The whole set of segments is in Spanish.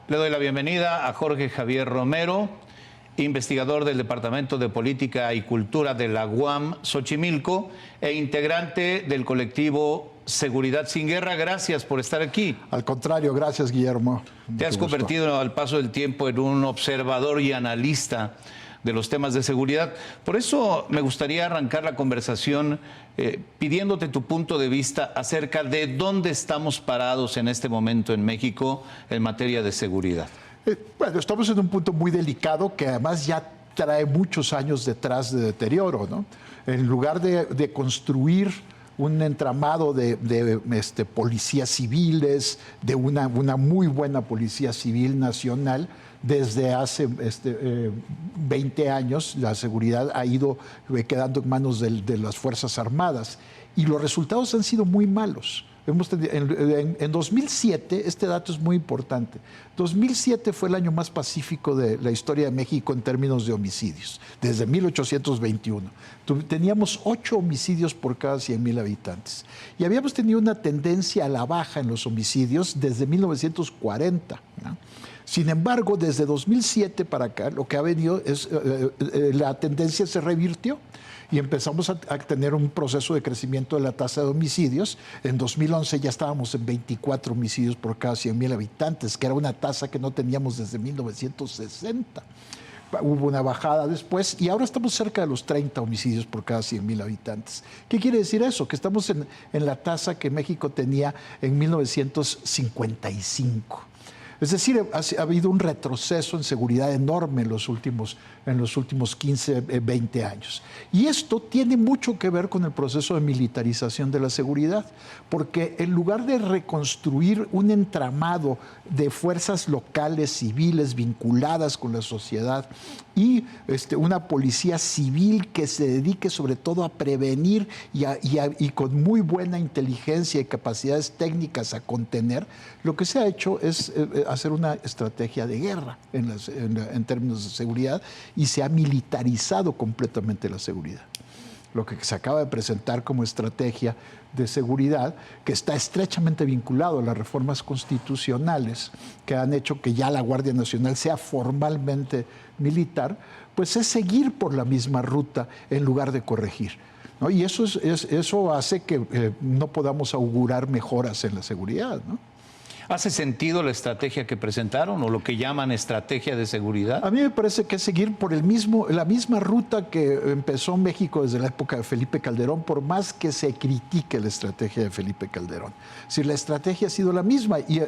Le doy la bienvenida a Jorge Javier Romero, investigador del Departamento de Política y Cultura de la UAM Xochimilco e integrante del colectivo Seguridad Sin Guerra. Gracias por estar aquí. Al contrario, gracias, Guillermo. Te has convertido al paso del tiempo en un observador y analista de los temas de seguridad. Por eso me gustaría arrancar la conversación pidiéndote tu punto de vista acerca de dónde estamos parados en este momento en México en materia de seguridad. Bueno, estamos en un punto muy delicado que además ya trae muchos años detrás de deterioro, ¿no? En lugar de construir un entramado de policías civiles, de una muy buena policía civil nacional, desde hace 20 años la seguridad ha ido quedando en manos de las Fuerzas Armadas y los resultados han sido muy malos. En 2007, este dato es muy importante, 2007 fue el año más pacífico de la historia de México en términos de homicidios, desde 1821. Teníamos 8 homicidios por cada 100,000 habitantes y habíamos tenido una tendencia a la baja en los homicidios desde 1940, ¿no? Sin embargo, desde 2007 para acá, lo que ha venido es, la tendencia se revirtió y empezamos a tener un proceso de crecimiento de la tasa de homicidios. En 2011 ya estábamos en 24 homicidios por cada 100,000 habitantes, que era una tasa que no teníamos desde 1960. Hubo una bajada después y ahora estamos cerca de los 30 homicidios por cada 100,000 habitantes. ¿Qué quiere decir eso? Que estamos en la tasa que México tenía en 1955. Es decir, ha habido un retroceso en seguridad enorme en los últimos 15, 20 años. Y esto tiene mucho que ver con el proceso de militarización de la seguridad, porque en lugar de reconstruir un entramado de fuerzas locales, civiles, vinculadas con la sociedad, y una policía civil que se dedique sobre todo a prevenir y con muy buena inteligencia y capacidades técnicas a contener, lo que se ha hecho es hacer una estrategia de guerra en términos de seguridad y se ha militarizado completamente la seguridad. Lo que se acaba de presentar como estrategia de seguridad, que está estrechamente vinculado a las reformas constitucionales que han hecho que ya la Guardia Nacional sea formalmente militar, pues es seguir por la misma ruta en lugar de corregir, ¿no? Y eso hace que no podamos augurar mejoras en la seguridad, ¿no? ¿Hace sentido la estrategia que presentaron o lo que llaman estrategia de seguridad? A mí me parece que es seguir por la misma ruta que empezó México desde la época de Felipe Calderón, por más que se critique la estrategia de Felipe Calderón. Si la estrategia ha sido la misma y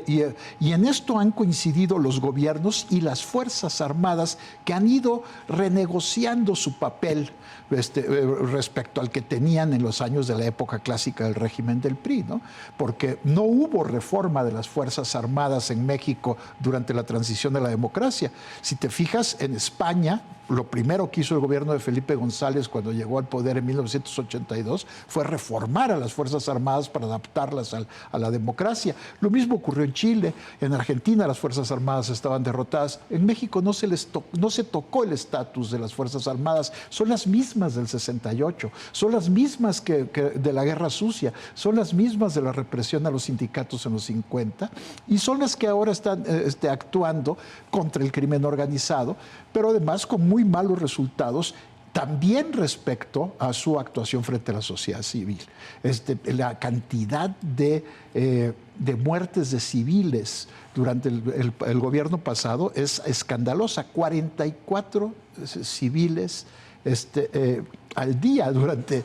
en esto han coincidido los gobiernos y las Fuerzas Armadas que han ido renegociando su papel respecto al que tenían en los años de la época clásica del régimen del PRI, ¿no? Porque no hubo reforma de las Fuerzas Armadas en México durante la transición de la democracia. Si te fijas, en España, lo primero que hizo el gobierno de Felipe González cuando llegó al poder en 1982 fue reformar a las Fuerzas Armadas para adaptarlas a la democracia. Lo mismo ocurrió en Chile, en Argentina las Fuerzas Armadas estaban derrotadas. En México no se tocó el estatus de las Fuerzas Armadas, son las mismas del 68, son las mismas que de la Guerra Sucia, son las mismas de la represión a los sindicatos en los 50 y son las que ahora están actuando contra el crimen organizado, pero además con muy malos resultados también respecto a su actuación frente a la sociedad civil. La cantidad de muertes de civiles durante el gobierno pasado es escandalosa. 44 civiles al día durante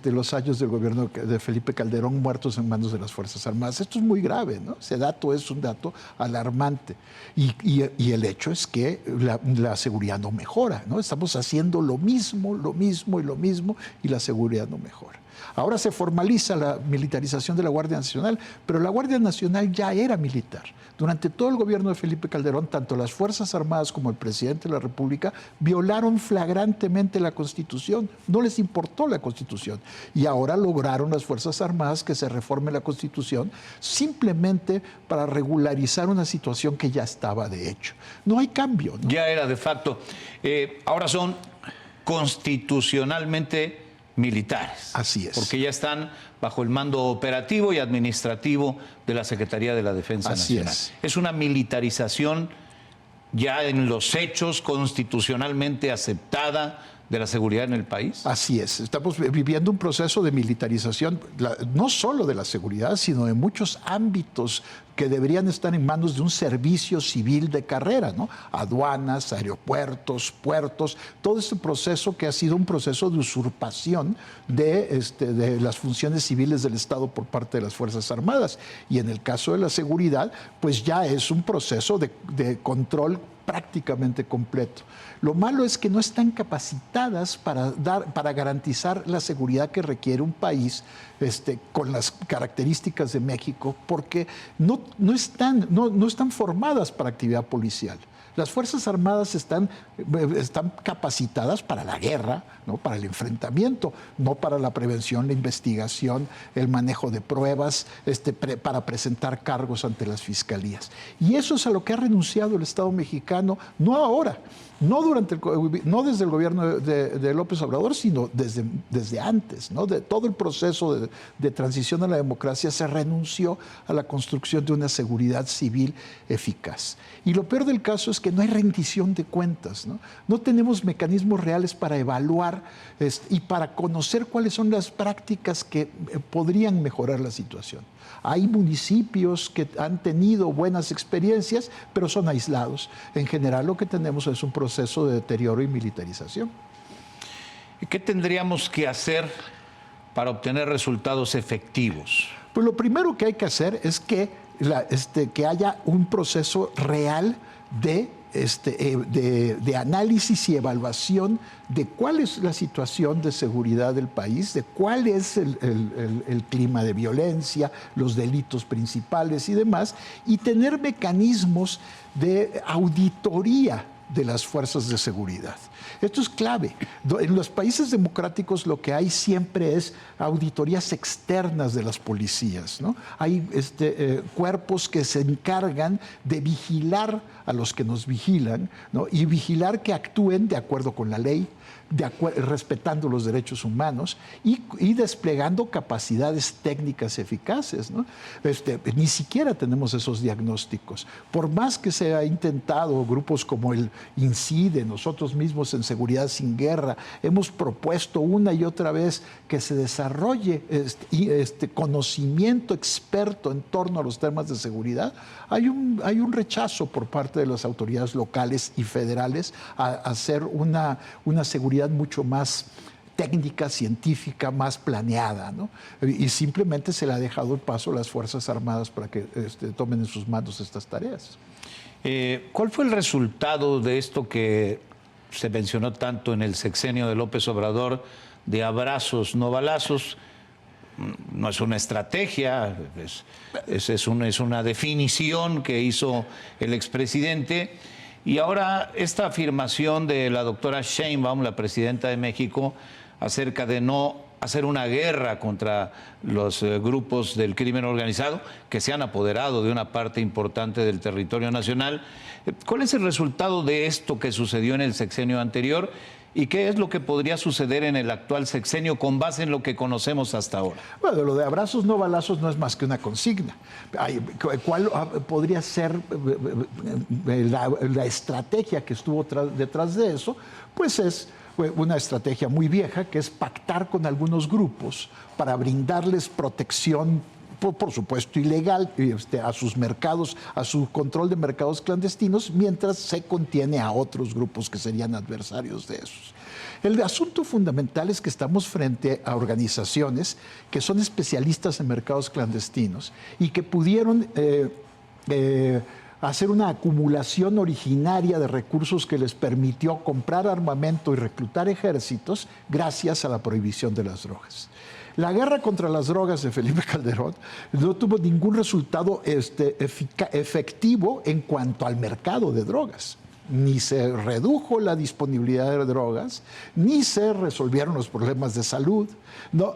los años del gobierno de Felipe Calderón muertos en manos de las Fuerzas Armadas. Esto es muy grave, ¿no? Ese dato es un dato alarmante. Y el hecho es que la seguridad no mejora, ¿no? Estamos haciendo lo mismo y la seguridad no mejora. Ahora se formaliza la militarización de la Guardia Nacional, pero la Guardia Nacional ya era militar. Durante todo el gobierno de Felipe Calderón, tanto las Fuerzas Armadas como el presidente de la República violaron flagrantemente la Constitución. No les importó la Constitución. Y ahora lograron las Fuerzas Armadas que se reforme la Constitución simplemente para regularizar una situación que ya estaba de hecho. No hay cambio, ¿no? Ya era de facto. Ahora son constitucionalmente militares. Así es. Porque ya están bajo el mando operativo y administrativo de la Secretaría de la Defensa Así Nacional. es. Una militarización ya en los hechos constitucionalmente aceptada de la seguridad en el país. Así es, estamos viviendo un proceso de militarización, no solo de la seguridad, sino de muchos ámbitos que deberían estar en manos de un servicio civil de carrera, ¿no? Aduanas, aeropuertos, puertos, todo este proceso que ha sido un proceso de usurpación de las funciones civiles del Estado por parte de las Fuerzas Armadas. Y en el caso de la seguridad, pues ya es un proceso de control prácticamente completo. Lo malo es que no están capacitadas para garantizar la seguridad que requiere un país con las características de México, porque no están formadas para actividad policial. Las Fuerzas Armadas están capacitadas para la guerra, ¿no? Para el enfrentamiento, no para la prevención, la investigación, el manejo de pruebas, para presentar cargos ante las fiscalías. Y eso es a lo que ha renunciado el Estado mexicano, no ahora, no desde el gobierno de López Obrador, sino desde antes, ¿no? De todo el proceso de transición a la democracia se renunció a la construcción de una seguridad civil eficaz. Y lo peor del caso es que no hay rendición de cuentas, ¿no? No tenemos mecanismos reales para evaluar y para conocer cuáles son las prácticas que podrían mejorar la situación. Hay municipios que han tenido buenas experiencias, pero son aislados. En general lo que tenemos es un proceso de deterioro y militarización. ¿Qué tendríamos que hacer para obtener resultados efectivos? Pues lo primero que hay que hacer es que haya un proceso real de análisis y evaluación de cuál es la situación de seguridad del país, de cuál es el clima de violencia, los delitos principales y demás, y tener mecanismos de auditoría de las fuerzas de seguridad. Esto es clave. En los países democráticos lo que hay siempre es auditorías externas de las policías, ¿no? Hay cuerpos que se encargan de vigilar a los que nos vigilan, ¿no? Y vigilar que actúen de acuerdo con la ley, respetando los derechos humanos y desplegando capacidades técnicas eficaces, ¿no? Ni siquiera tenemos esos diagnósticos. Por más que se ha intentado, grupos como el INCIDE, nosotros mismos en Seguridad Sin Guerra, hemos propuesto una y otra vez que se desarrolle conocimiento experto en torno a los temas de seguridad. Hay un rechazo por parte de las autoridades locales y federales a hacer una seguridad mucho más técnica, científica, más planeada, ¿no? Y simplemente se le ha dejado el paso a las Fuerzas Armadas para que tomen en sus manos estas tareas. ¿Cuál fue el resultado de esto que se mencionó tanto en el sexenio de López Obrador, de abrazos, no balazos? No es una estrategia, es una definición que hizo el expresidente. Y ahora esta afirmación de la doctora Sheinbaum, la presidenta de México, acerca de no hacer una guerra contra los grupos del crimen organizado que se han apoderado de una parte importante del territorio nacional. ¿Cuál es el resultado de esto que sucedió en el sexenio anterior? ¿Y qué es lo que podría suceder en el actual sexenio con base en lo que conocemos hasta ahora? Bueno, lo de abrazos no balazos no es más que una consigna. ¿Cuál podría ser la estrategia que estuvo detrás de eso? Pues es una estrategia muy vieja, que es pactar con algunos grupos para brindarles protección, por supuesto ilegal, a sus mercados, a su control de mercados clandestinos, mientras se contiene a otros grupos que serían adversarios de esos. El asunto fundamental es que estamos frente a organizaciones que son especialistas en mercados clandestinos y que pudieron hacer una acumulación originaria de recursos que les permitió comprar armamento y reclutar ejércitos gracias a la prohibición de las drogas. La guerra contra las drogas de Felipe Calderón no tuvo ningún resultado efectivo en cuanto al mercado de drogas. Ni se redujo la disponibilidad de drogas, ni se resolvieron los problemas de salud,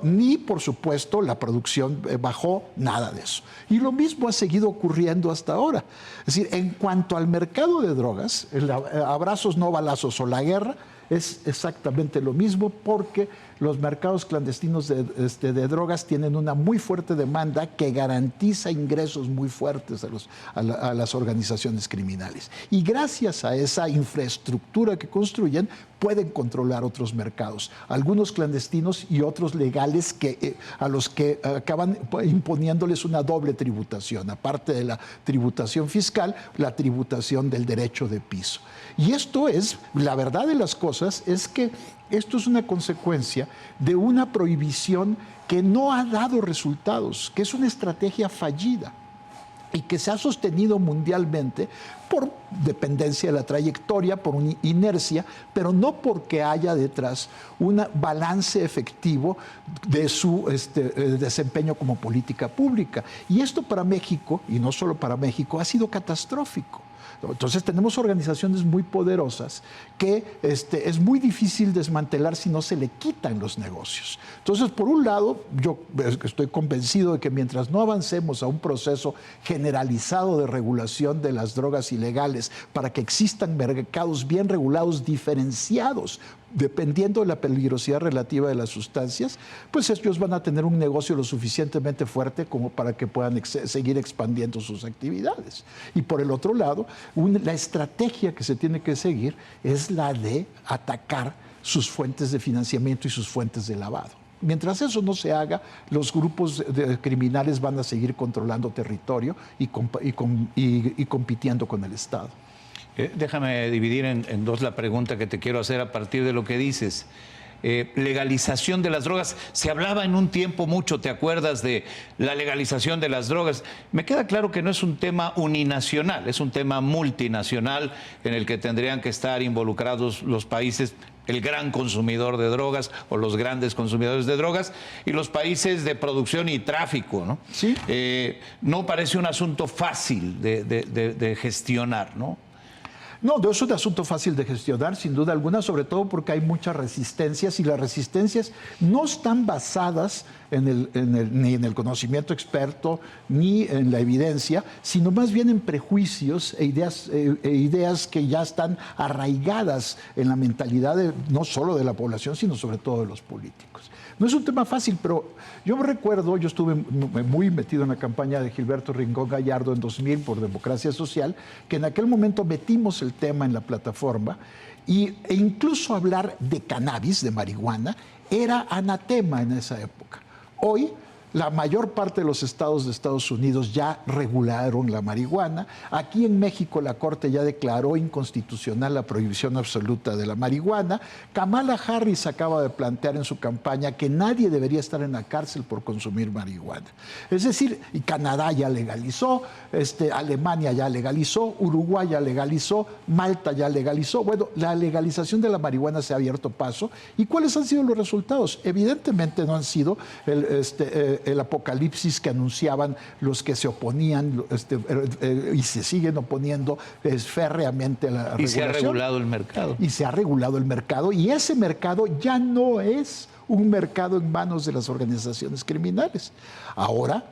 ni, por supuesto, la producción bajó, nada de eso. Y lo mismo ha seguido ocurriendo hasta ahora. Es decir, en cuanto al mercado de drogas, abrazos no balazos o la guerra, es exactamente lo mismo, porque los mercados clandestinos de drogas tienen una muy fuerte demanda que garantiza ingresos muy fuertes a las organizaciones criminales. Y gracias a esa infraestructura que construyen, pueden controlar otros mercados, algunos clandestinos y otros legales a los que acaban imponiéndoles una doble tributación, aparte de la tributación fiscal, la tributación del derecho de piso. Y esto es, la verdad de las cosas es que esto es una consecuencia de una prohibición que no ha dado resultados, que es una estrategia fallida y que se ha sostenido mundialmente por dependencia de la trayectoria, por una inercia, pero no porque haya detrás un balance efectivo de su desempeño como política pública. Y esto para México, y no solo para México, ha sido catastrófico. Entonces tenemos organizaciones muy poderosas que es muy difícil desmantelar si no se le quitan los negocios. Entonces, por un lado, yo estoy convencido de que mientras no avancemos a un proceso generalizado de regulación de las drogas ilegales para que existan mercados bien regulados, diferenciados, dependiendo de la peligrosidad relativa de las sustancias, pues ellos van a tener un negocio lo suficientemente fuerte como para que puedan seguir expandiendo sus actividades. Y por el otro lado, la estrategia que se tiene que seguir es la de atacar sus fuentes de financiamiento y sus fuentes de lavado. Mientras eso no se haga, los grupos criminales van a seguir controlando territorio y compitiendo con el Estado. Déjame dividir en dos la pregunta que te quiero hacer a partir de lo que dices. Legalización de las drogas. Se hablaba en un tiempo mucho, ¿te acuerdas de la legalización de las drogas? Me queda claro que no es un tema uninacional, es un tema multinacional en el que tendrían que estar involucrados los países, el gran consumidor de drogas o los grandes consumidores de drogas y los países de producción y tráfico, ¿no? Sí. No parece un asunto fácil de gestionar, ¿no? No, no es un asunto fácil de gestionar, sin duda alguna, sobre todo porque hay muchas resistencias y las resistencias no están basadas ni en el conocimiento experto ni en la evidencia, sino más bien en prejuicios e ideas que ya están arraigadas en la mentalidad no solo de la población, sino sobre todo de los políticos. No es un tema fácil, pero yo me recuerdo, yo estuve muy metido en la campaña de Gilberto Rincón Gallardo en 2000 por Democracia Social, que en aquel momento metimos el tema en la plataforma e incluso hablar de cannabis, de marihuana, era anatema en esa época. Hoy, la mayor parte de los estados de Estados Unidos ya regularon la marihuana. Aquí en México la Corte ya declaró inconstitucional la prohibición absoluta de la marihuana. Kamala Harris acaba de plantear en su campaña que nadie debería estar en la cárcel por consumir marihuana. Es decir, Canadá ya legalizó, Alemania ya legalizó, Uruguay ya legalizó, Malta ya legalizó. Bueno, la legalización de la marihuana se ha abierto paso. ¿Y cuáles han sido los resultados? Evidentemente no han sido el apocalipsis que anunciaban los que se oponían y se siguen oponiendo férreamente a la regulación. Y se ha regulado el mercado. Y se ha regulado el mercado, y ese mercado ya no es un mercado en manos de las organizaciones criminales. Ahora,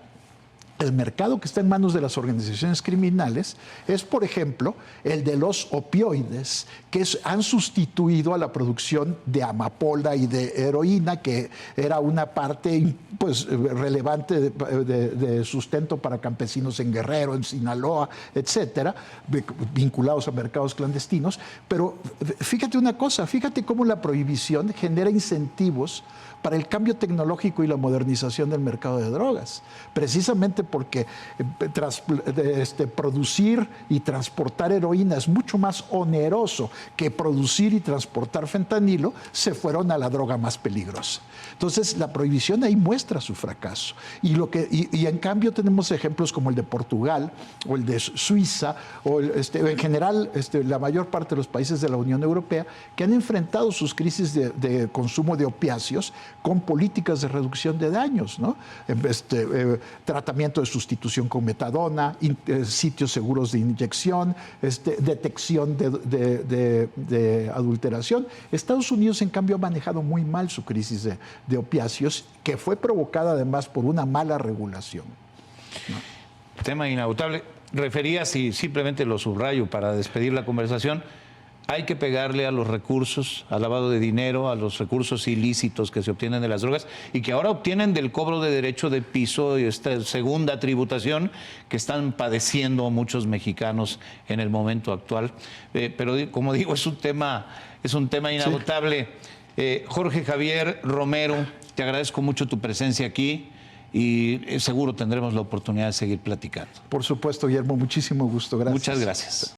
el mercado que está en manos de las organizaciones criminales es, por ejemplo, el de los opioides, que han sustituido a la producción de amapola y de heroína, que era una parte relevante de sustento para campesinos en Guerrero, en Sinaloa, etcétera, vinculados a mercados clandestinos. Pero fíjate una cosa, fíjate cómo la prohibición genera incentivos para el cambio tecnológico y la modernización del mercado de drogas, precisamente porque producir y transportar heroína es mucho más oneroso que producir y transportar fentanilo. Se fueron a la droga más peligrosa. Entonces, la prohibición ahí muestra su fracaso. Y en cambio tenemos ejemplos como el de Portugal o el de Suiza, o en general la mayor parte de los países de la Unión Europea, que han enfrentado sus crisis de consumo de opiáceos con políticas de reducción de daños, ¿no? Tratamiento de sustitución con metadona, sitios seguros de inyección, detección de adulteración. Estados Unidos, en cambio, ha manejado muy mal su crisis de opiáceos, que fue provocada además por una mala regulación, ¿no? Tema inagotable. Referías, y simplemente lo subrayo para despedir la conversación, hay que pegarle a los recursos, al lavado de dinero, a los recursos ilícitos que se obtienen de las drogas y que ahora obtienen del cobro de derecho de piso y esta segunda tributación que están padeciendo muchos mexicanos en el momento actual. Pero como digo, es un tema inagotable. Jorge Javier Romero, te agradezco mucho tu presencia aquí y seguro tendremos la oportunidad de seguir platicando. Por supuesto, Guillermo, muchísimo gusto. Gracias. Muchas gracias.